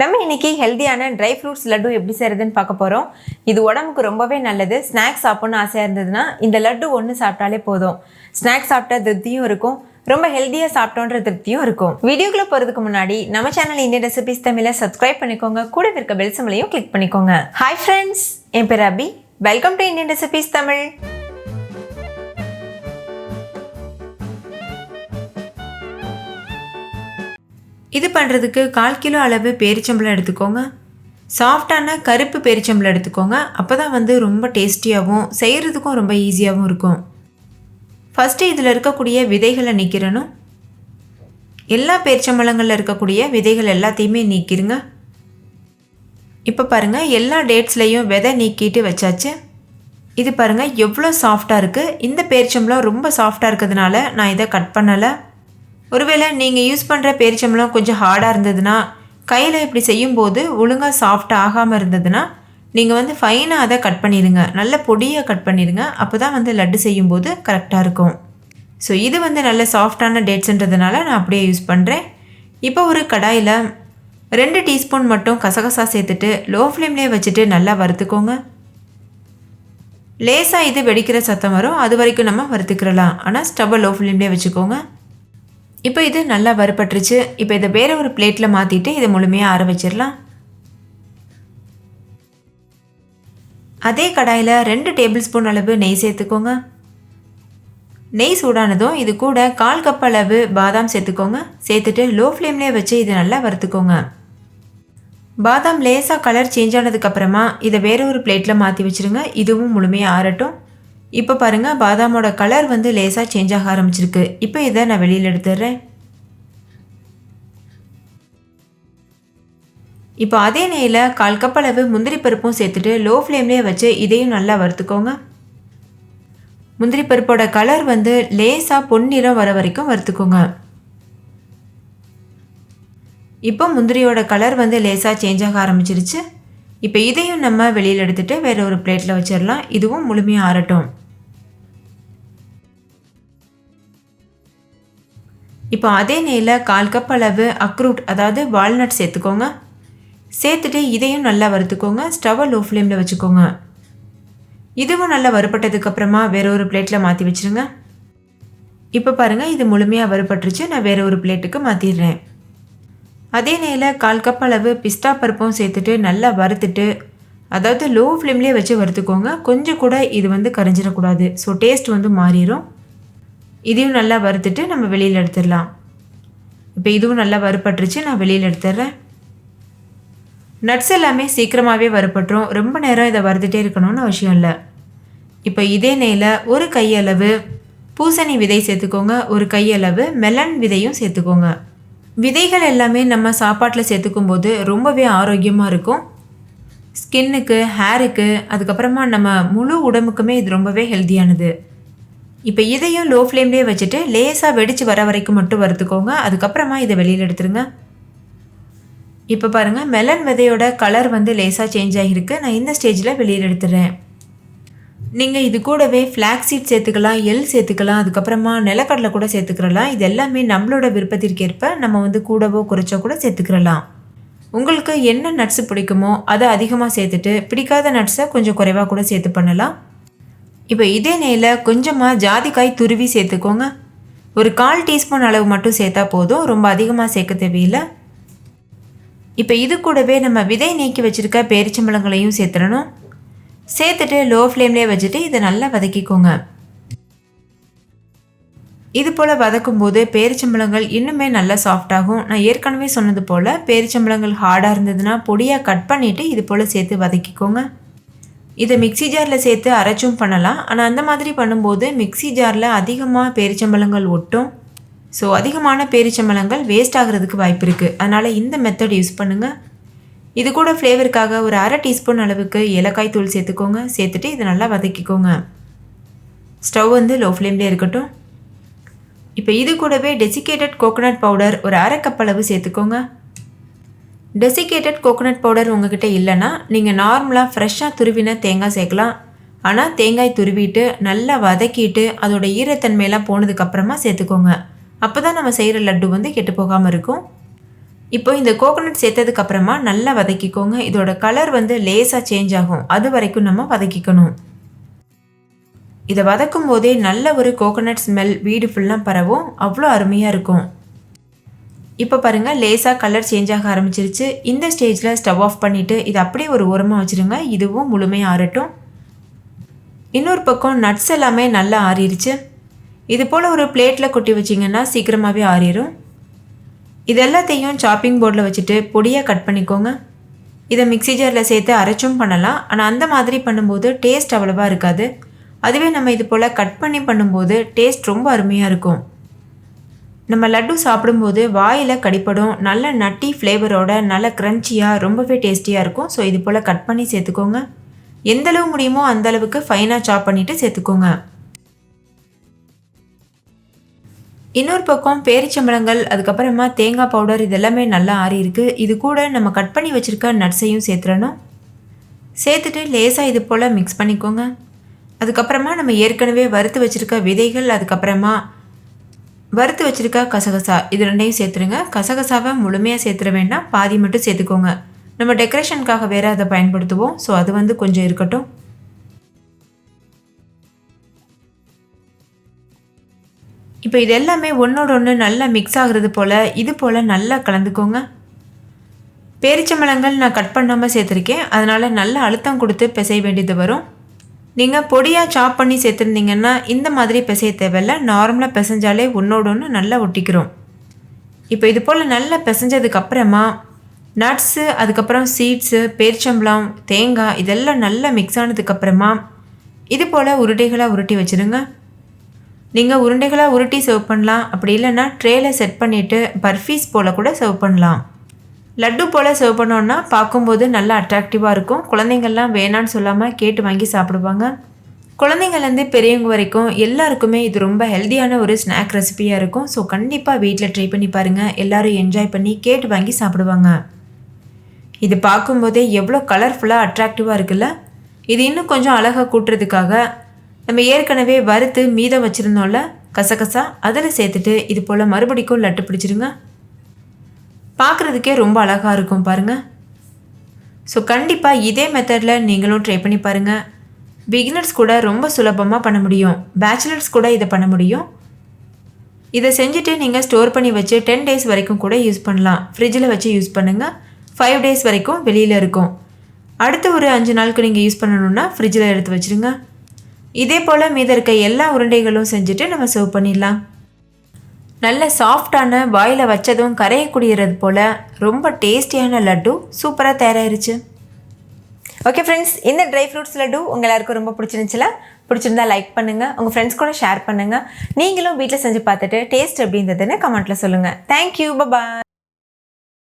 நம்ம இன்னைக்கு ஹெல்தியான ட்ரை ஃப்ரூட்ஸ் லட்டு எப்படி செய்யறதுன்னு பார்க்க போகிறோம். இது உடம்புக்கு ரொம்பவே நல்லது. ஸ்நாக்ஸ் சாப்பிட்ணுன்னு ஆசையாக இருந்ததுன்னா இந்த லட்டு ஒன்று சாப்பிட்டாலே போதும். ஸ்நாக்ஸ் சாப்பிட்டா திருப்தியும் இருக்கும், ரொம்ப ஹெல்த்தியாக சாப்பிட்டோன்ற திருப்தியும் இருக்கும். வீடியோக்குள்ளே போகிறதுக்கு முன்னாடி நம்ம சேனல் இந்தியன் ரெசிபிஸ் தமிழை சப்ஸ்கிரைப் பண்ணிக்கோங்க, கூட இருக்க பெல் சிம்பலையும் கிளிக் பண்ணிக்கோங்க. ஹாய் ஃப்ரெண்ட்ஸ், என் பேர் Abhi. Welcome to Indian recipes Tamil. இது பண்ணுறதுக்கு 1/4 கிலோ அளவு பேரிச்சம்பழம் எடுத்துக்கோங்க. சாஃப்டான கருப்பு பேரிச்சம்பழம் எடுத்துக்கோங்க. அப்போ தான் ரொம்ப டேஸ்டியாகவும் செய்கிறதுக்கும் ரொம்ப ஈஸியாகவும் இருக்கும். ஃபஸ்ட்டு இதில் இருக்கக்கூடிய விதைகளை நீக்கிடணும். எல்லா பேரிச்சம்பழங்களில் இருக்கக்கூடிய விதைகள் எல்லாத்தையுமே நீக்கிடுங்க. இப்போ பாருங்கள், எல்லா டேட்ஸ்லேயும் விதை நீக்கிட்டு வச்சாச்சு. இது பாருங்கள் எவ்வளோ சாஃப்டாக இருக்குது. இந்த பேரிச்சம்பழம் ரொம்ப சாஃப்டாக இருக்கிறதுனால நான் இதை கட் பண்ணலை. ஒருவேளை நீங்கள் யூஸ் பண்ணுற பேரிச்சம்பழம் கொஞ்சம் ஹார்டாக இருந்ததுன்னா, கையில் இப்படி செய்யும்போது ஒழுங்காக சாஃப்டாக ஆகாமல் இருந்ததுன்னா நீங்கள் ஃபைனாக அதை கட் பண்ணிடுங்க. நல்ல பொடியாக கட் பண்ணிடுங்க. அப்போ தான் லட்டு செய்யும்போது கரெக்டாக இருக்கும். ஸோ இது நல்ல சாஃப்டான டேட்ஸ்ன்றதுனால நான் அப்படியே யூஸ் பண்ணுறேன். இப்போ ஒரு கடாயில் 2 டீஸ்பூன் மட்டும் கசகசா சேர்த்துட்டு லோ ஃப்ளேம்லேயே வச்சுட்டு நல்லா வறுத்துக்கோங்க. லேசாக இது வெடிக்கிற சத்தம் வரும், அது வரைக்கும் நம்ம வறுத்துக்கிறலாம். ஆனால் ஸ்டவ்வை லோ ஃப்ளேம்லேயே வச்சுக்கோங்க. இப்போ இது நல்லா வறுபட்டுருச்சு. இப்போ இதை வேறு ஒரு பிளேட்டில் மாற்றிட்டு இதை முழுமையாக ஆற வச்சிடலாம். அதே கடாயில் 2 டேபிள் ஸ்பூன் அளவு நெய் சேர்த்துக்கோங்க. நெய் சூடானதும் இது கூட 1/4 கப் அளவு பாதாம் சேர்த்துக்கோங்க. சேர்த்துட்டு லோ ஃப்ளேம்லேயே வச்சு இதை நல்லா வறுத்துக்கோங்க. பாதாம் லேசாக கலர் சேஞ்ச் ஆனதுக்கப்புறமா இதை வேறு ஒரு பிளேட்டில் மாற்றி வச்சுருங்க. இதுவும் முழுமையாக ஆறட்டும். இப்போ பாருங்கள், பாதாமோட கலர் லேசாக சேஞ்ச் ஆக ஆரம்பிச்சிருக்கு. இப்போ இதை நான் வெளியில் எடுத்துடுறேன். இப்போ அதே நெய்யில் 1/4 கப் அளவு முந்திரி பருப்பும் சேர்த்துட்டு லோ ஃப்ளேம்லேயே வச்சு இதையும் நல்லா வறுத்துக்கோங்க. முந்திரி பருப்போட கலர் லேசாக பொன்னிறம் வர வரைக்கும் வறுத்துக்கோங்க. இப்போ முந்திரியோட கலர் லேசாக சேஞ்ச் ஆக ஆரம்பிச்சிருச்சு. இப்போ இதையும் நம்ம வெளியில் எடுத்துகிட்டு வேறு ஒரு பிளேட்டில் வச்சிடலாம். இதுவும் முழுமையாக ஆறட்டும். இப்போ அதே நெய்யில் 1/4 கப் அளவு அக்ரூட், அதாவது வால்நட் சேர்த்துக்கோங்க. சேர்த்துட்டு இதையும் நல்லா வறுத்துக்கோங்க. ஸ்டவ்வை லோ ஃப்ளேமில் வச்சுக்கோங்க. இதுவும் நல்லா வறுபட்டதுக்கப்புறமா வேறு ஒரு பிளேட்டில் மாற்றி வச்சுருங்க. இப்போ பாருங்கள், இது முழுமையாக வறுபட்டுருச்சு. நான் வேறு ஒரு பிளேட்டுக்கு மாற்றிடுறேன். அதே நெய்யில் 1/4 கப் அளவு பிஸ்தா பருப்பும் சேர்த்துட்டு நல்லா வறுத்துட்டு, அதாவது லோ ஃப்ளேம்லேயே வச்சு வறுத்துக்கோங்க. கொஞ்சம் கூட இது கரைஞ்சிடக்கூடாது. ஸோ டேஸ்ட் மாறிடும். இதையும் நல்லா வறுத்துட்டு நம்ம வெளியில் எடுத்துடலாம். இப்போ இதுவும் நல்லா வறுபட்டுருச்சு. நான் வெளியில் எடுத்துடுறேன். நட்ஸ் எல்லாமே சீக்கிரமாகவே வறுபட்டுரும். ரொம்ப நேரம் இதை வறுத்துட்டே இருக்கணும்னு அவசியம் இல்லை. இப்போ இதே நெய்யில் ஒரு கையளவு பூசணி விதை சேர்த்துக்கோங்க. ஒரு கையளவு மெலன் விதையும் சேர்த்துக்கோங்க. விதைகள் எல்லாமே நம்ம சாப்பாட்டில் சேர்த்துக்கும் போது ரொம்பவே ஆரோக்கியமாக இருக்கும். ஸ்கின்னுக்கு, ஹேருக்கு, அதுக்கப்புறமா நம்ம முழு உடம்புக்குமே இது ரொம்பவே ஹெல்த்தியானது. இப்போ இதையும் லோ ஃப்ளேம்லேயே வச்சுட்டு லேசாக வெடித்து வர வரைக்கும் மட்டும் வறுத்துக்கோங்க. அதுக்கப்புறமா இதை வெளியில் எடுத்துருங்க. இப்போ பாருங்கள், மெலன் விதையோட கலர் லேசாக சேஞ்ச் ஆகிருக்கு. நான் இந்த ஸ்டேஜில் வெளியில் எடுத்துடுறேன். நீங்கள் இது கூடவே ஃப்ளாக் சீட் சேர்த்துக்கலாம், எள் சேர்த்துக்கலாம், அதுக்கப்புறமா நிலக்கடலை கூட சேர்த்துக்கிறலாம். இது எல்லாமே நம்மளோட விருப்பத்திற்கேற்ப நம்ம கூடவோ குறைச்சோ கூட சேர்த்துக்கிறலாம். உங்களுக்கு என்ன நட்ஸ் பிடிக்குமோ அதை அதிகமாக சேர்த்துட்டு, பிடிக்காத நட்ஸை கொஞ்சம் குறைவாக கூட சேர்த்து பண்ணலாம். இப்போ இதே நெய்யில் கொஞ்சமாக ஜாதிக்காய் துருவி சேர்த்துக்கோங்க. ஒரு 1/4 டீஸ்பூன் அளவு மட்டும் சேர்த்தா போதும், ரொம்ப அதிகமாக சேர்க்க தேவையில்லை. இப்போ இது கூடவே நம்ம விதை நீக்கி வச்சுருக்க பேரிச்சம்பழங்களையும் சேர்த்துடணும். சேர்த்துட்டு லோ ஃப்ளேம்லேயே வச்சுட்டு இதை நல்லா வதக்கிக்கோங்க. இது போல் வதக்கும்போது பேரிச்சம்பழங்கள் இன்னுமே நல்லா சாஃப்டாகும். நான் ஏற்கனவே சொன்னது போல் பேரிச்சம்பழங்கள் ஹார்டாக இருந்ததுன்னா பொடியாக கட் பண்ணிவிட்டு இது போல் சேர்த்து வதக்கிக்கோங்க. இதை மிக்சி ஜாரில் சேர்த்து அரைச்சும் பண்ணலாம். ஆனால் அந்த மாதிரி பண்ணும்போது மிக்சி ஜாரில் அதிகமாக பேரிச்சம்பழங்கள் ஒட்டும். ஸோ அதிகமான பேரிச்சம்பழங்கள் வேஸ்ட் ஆகிறதுக்கு வாய்ப்பு இருக்குது. அதனால் இந்த மெத்தட் யூஸ் பண்ணுங்கள். இது கூட ஃப்ளேவருக்காக ஒரு 1/2 டீஸ்பூன் அளவுக்கு ஏலக்காய் தூள் சேர்த்துக்கோங்க. சேர்த்துட்டு இதை நல்லா வதக்கிக்கோங்க. ஸ்டவ் லோ ஃப்ளேம்லேயே இருக்கட்டும். இப்போ இது கூடவே டெசிகேட்டட் கோகோனட் பவுடர் ஒரு 1/2 கப் அளவு சேர்த்துக்கோங்க. டெசிகேட்டட் கோகோனட் பவுடர் உங்ககிட்ட இல்லைன்னா நீங்கள் நார்மலாக ஃப்ரெஷ்ஷாக துருவின தேங்காய் சேர்க்கலாம். ஆனால் தேங்காய் துருவிட்டு நல்லா வதக்கிட்டு அதோட ஈரத்தன்மையெல்லாம் போனதுக்கப்புறமா சேர்த்துக்கோங்க. அப்போ தான் நம்ம செய்கிற லட்டு வந்து கெட்டு போகாமல் இருக்கும். இப்போ இந்த கோகோனட் சேர்த்ததுக்கப்புறமா நல்லா வதக்கிக்கோங்க. இதோட கலர் வந்து லேசாக சேஞ்ச் ஆகும், அது வரைக்கும் நம்ம வதக்கிக்கணும். இதை வதக்கும் போதே நல்ல ஒரு கோகோனட் ஸ்மெல் வீடு ஃபுல்லாக பரவும், அவ்வளோ அருமையாக இருக்கும். இப்போ பாருங்கள், லேசாக கலர் சேஞ்ச் ஆக ஆரம்பிச்சிருச்சு. இந்த ஸ்டேஜில் ஸ்டவ் ஆஃப் பண்ணிவிட்டு இதை அப்படியே ஒரு ஓரமாக வச்சுருங்க. இதுவும் முழுமையாக ஆறட்டும். இன்னொரு பக்கம் நட்ஸ் எல்லாமே நல்லா ஆறிடுச்சு. இது போல் ஒரு பிளேட்டில் கொட்டி வச்சிங்கன்னா சீக்கிரமாகவே ஆறிடும். இது எல்லாத்தையும் சாப்பிங் போர்டில் வச்சுட்டு பொடியாக கட் பண்ணிக்கோங்க. இதை மிக்ஸி ஜாரில் சேர்த்து அரைச்சும் பண்ணலாம். ஆனால் அந்த மாதிரி பண்ணும்போது டேஸ்ட் அவ்வளோவா இருக்காது. அதுவே நம்ம இது போல் கட் பண்ணி பண்ணும்போது டேஸ்ட் ரொம்ப அருமையாக இருக்கும். நம்ம லட்டு சாப்பிடும்போது வாயில் கடிப்படும், நல்ல நட்டி ஃப்ளேவரோட நல்ல க்ரன்ச்சியாக ரொம்பவே டேஸ்டியாக இருக்கும். ஸோ இது போல் கட் பண்ணி சேர்த்துக்கோங்க. எந்தளவு முடியுமோ அந்தளவுக்கு ஃபைனாக சாப் பண்ணிவிட்டு சேர்த்துக்கோங்க. இன்னொரு பக்கம் பேரிச்சம்பழங்கள், அதுக்கப்புறமா தேங்காய் பவுடர் இதெல்லாமே நல்லா ஆறி இருக்குது. இது கூட நம்ம கட் பண்ணி வச்சுருக்க நட்ஸையும் சேர்த்துடணும். சேர்த்துட்டு லேசாக இது போல் மிக்ஸ் பண்ணிக்கோங்க. அதுக்கப்புறமா நம்ம ஏற்கனவே வறுத்து வச்சுருக்க விதைகள், அதுக்கப்புறமா வறுத்து வச்சுருக்க கசகசா, இது ரெண்டையும் சேர்த்துருங்க. கசகசாவை முழுமையாக சேர்த்துட வேண்டாம், பாதி மட்டும் சேர்த்துக்கோங்க. நம்ம டெக்கரேஷனுக்காக வேறு அதை பயன்படுத்துவோம். ஸோ அது வந்து கொஞ்சம் இருக்கட்டும். இப்போ இது எல்லாமே ஒன்றோட ஒன்று நல்லா மிக்ஸ் ஆகுறது போல் இது போல் நல்லா கலந்துக்கோங்க. பேரிச்சம்பழங்கள் நான் கட் பண்ணாமல் சேர்த்துருக்கேன், அதனால் நல்லா அழுத்தம் கொடுத்து பிசைய வேண்டியது வரும். நீங்கள் பொடியாக சாப் பண்ணி சேர்த்துருந்தீங்கன்னா இந்த மாதிரி பிசைய தேவையில்லை, நார்மலாக பிசைஞ்சாலே ஒன்றோட ஒன்று நல்லா ஒட்டிக்கிறோம். இப்போ இது போல் நல்லா பிசைஞ்சதுக்கப்புறமா நட்ஸு, அதுக்கப்புறம் சீட்ஸு, பேரிச்சம்பழம், தேங்காய் இதெல்லாம் நல்லா மிக்ஸ் ஆனதுக்கப்புறமா இது போல் உருண்டைகளாக உருட்டி வச்சுருங்க. நீங்கள் உருண்டைகளாக உருட்டி சர்வ் பண்ணலாம், அப்படி இல்லைன்னா ட்ரேயில் செட் பண்ணிவிட்டு பர்ஃபீஸ் போல் கூட சர்வ் பண்ணலாம். லட்டு போல் சர்வ் பண்ணோன்னா பார்க்கும்போது நல்லா அட்ராக்டிவாக இருக்கும். குழந்தைங்கள்லாம் வேணான்னு சொல்லாமல் கேட்டு வாங்கி சாப்பிடுவாங்க. குழந்தைங்கள்லேருந்து பெரியவங்க வரைக்கும் எல்லாருக்குமே இது ரொம்ப ஹெல்த்தியான ஒரு ஸ்நாக் ரெசிபியாக இருக்கும். ஸோ கண்டிப்பாக வீட்டில் ட்ரை பண்ணி பாருங்கள். எல்லோரும் என்ஜாய் பண்ணி கேட்டு வாங்கி சாப்பிடுவாங்க. இது பார்க்கும்போதே எவ்வளோ கலர்ஃபுல்லாக அட்ராக்டிவாக இருக்குல்ல. இது இன்னும் கொஞ்சம் அழகாக கூட்டுறதுக்காக நம்ம ஏற்கனவே வறுத்து மீதம் வச்சுருந்தோம்ல கசகசா, அதில் சேர்த்துட்டு இது போல் மறுபடிக்கும் லட்டு பிடிச்சிருங்க. பார்க்குறதுக்கே ரொம்ப அழகாக இருக்கும் பாருங்கள். ஸோ கண்டிப்பாக இதே மெத்தடில் நீங்களும் ட்ரை பண்ணி பாருங்கள். பிகினர்ஸ் கூட ரொம்ப சுலபமாக பண்ண முடியும், பேச்சுலர்ஸ் கூட இதை பண்ண முடியும். இதை செஞ்சுட்டு நீங்கள் ஸ்டோர் பண்ணி வச்சு 10 days வரைக்கும் கூட யூஸ் பண்ணலாம். ஃப்ரிட்ஜில் வச்சு யூஸ் பண்ணுங்கள். 5 days வரைக்கும் வெளியில் இருக்கும். அடுத்த ஒரு 5 நாளுக்கு நீங்கள் யூஸ் பண்ணணுன்னா ஃப்ரிட்ஜில் எடுத்து வச்சுருங்க. இதே போல் மீத இருக்க எல்லா உருண்டைகளும் செஞ்சுட்டு நம்ம சர்வ் பண்ணிடலாம். நல்ல சாஃப்டான, வாயில் வச்சதும் கரையக்கூடியது போல் ரொம்ப டேஸ்டியான லட்டு சூப்பராக தயாராகிருச்சு. ஓகே ஃப்ரெண்ட்ஸ், இந்த ட்ரை ஃப்ரூட்ஸ் லட்டு உங்கள் எல்லாருக்கும் ரொம்ப பிடிச்சிருந்துச்சுல? பிடிச்சிருந்தா லைக் பண்ணுங்கள், உங்கள் ஃப்ரெண்ட்ஸ் கூட ஷேர் பண்ணுங்கள். நீங்களும் வீட்டில் செஞ்சு பார்த்துட்டு டேஸ்ட் எப்படி இருந்ததுன்னு கமெண்ட்டில் சொல்லுங்கள். தேங்க்யூ, பாய்.